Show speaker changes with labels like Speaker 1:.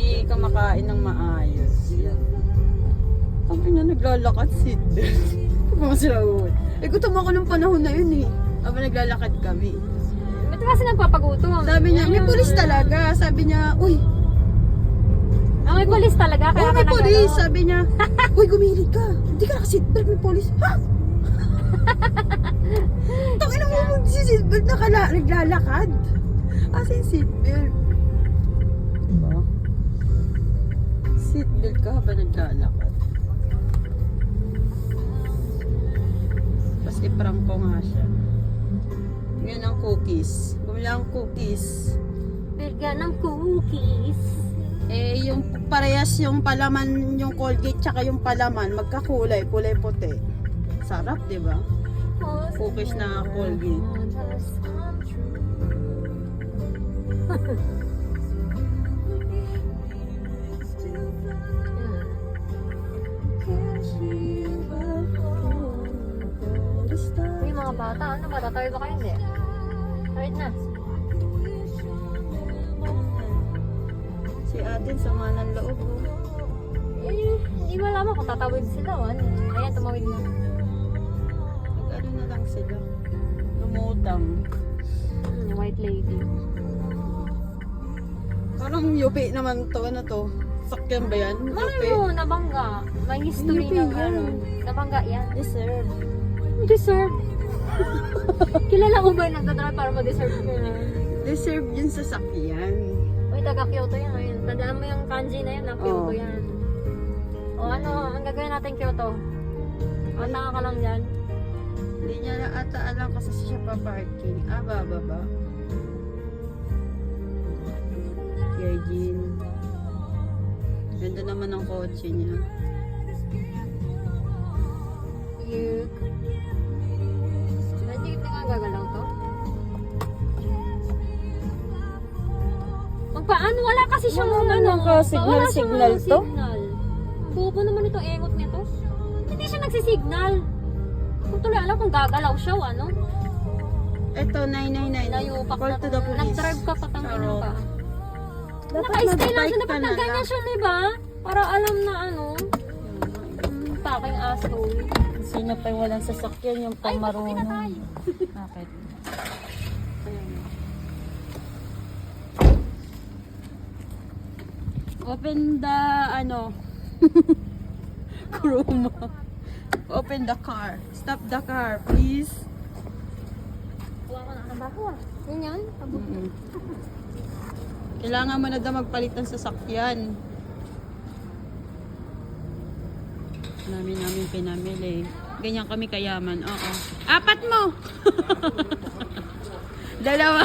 Speaker 1: Hindi ka makain ng maayos. Yan. Sabi na naglalakad seatbelt. Mga sila uwi. Eh gutom ako ng panahon na yun eh. Aba naglalakad kami.
Speaker 2: Ba't kasi nagpapagutom?
Speaker 1: Sabi niya, may pulis talaga. Sabi niya, uy.
Speaker 2: Ah, may pulis talaga? Kaya
Speaker 1: Oh, may
Speaker 2: ka
Speaker 1: pulis.
Speaker 2: nagano?
Speaker 1: Sabi niya, uy, gumilid ka. Hindi ka naka-seatbelt, may pulis. Ha? Tangina mo mag-seatbelt, naglalakad. Asa yung seatbelt? Diba? Seatbelt ka ba naglalakad? Tapos iprank ko nga siya. Yan ang cookies. Bumili ang cookies.
Speaker 2: Bilga ng cookies.
Speaker 1: Eh, yung parehas yung palaman, yung Colgate tsaka yung palaman, magkakulay, kulay puti. Sarap, di ba? Cookies na Colgate.
Speaker 2: Yung mga bata, ano ba? Tatawid ba kayo? Hindi. Tawid na.
Speaker 1: Si atin, sama ng loob. Oh.
Speaker 2: Eh, hindi malaman kung tatawid sila o ano. Ayan, tumawid na.
Speaker 1: Nag-ano na lang sila. Lumutang.
Speaker 2: White lady.
Speaker 1: Parang yupi naman to. Ano to? Sakyan ba yan?
Speaker 2: Malay mo, nabangga. May history
Speaker 1: Yupi
Speaker 2: ng
Speaker 1: yan.
Speaker 2: ano. Nabangga yan.
Speaker 1: Deserve.
Speaker 2: Deserve. Kilala ko ba yung nagdadrive para ma-deserve ko yan?
Speaker 1: Deserve yun sa sakyan.
Speaker 2: Uy, taga Kyoto yan. Ayun. Tandaan mo yung kanji na yan, na Kyoto
Speaker 1: Oo.
Speaker 2: yan. O ano, ang gagawin natin Kyoto? O, tanga ka lang dyan.
Speaker 1: Hindi niya na ata alam kasi siya pa parking. Ah, baba. Jean. Ganda naman ang kotse niya.
Speaker 2: Yuk. Hindi nga gagalaw to. Paano? Wala kasi siyang
Speaker 1: Wala naman ka signal
Speaker 2: wala siyang
Speaker 1: to?
Speaker 2: signal. Bobo naman itong engot nito. Hindi siya nagsisignal. Kung tuloy alam kung gagalaw siya o ano.
Speaker 1: Ito, 999.
Speaker 2: Nayupak
Speaker 1: Call
Speaker 2: na
Speaker 1: to the police.
Speaker 2: Nag-drive ka patangin
Speaker 1: Charot.
Speaker 2: ka.
Speaker 1: Dapat
Speaker 2: Naka-stay lang
Speaker 1: mag-bike
Speaker 2: siya.
Speaker 1: ka
Speaker 2: Dapat
Speaker 1: na
Speaker 2: nagganyan
Speaker 1: lang.
Speaker 2: siya, diba? Para alam na ano. Taking asshole.
Speaker 1: Sino pa yung walang sasakyan yung
Speaker 2: Ay,
Speaker 1: pamarunong?
Speaker 2: bakit na tayo?
Speaker 1: Bakit? Ayan. Open the Chroma. Open the car. Stop the car, please.
Speaker 2: Kuha ko na trabaho ah. Yun yan.
Speaker 1: Mm-mm. Kailangan mo na daw magpalit ng sasakyan. Namin pinamili. Ganyan kami kayaman. Oo. Apat mo! Dalawa.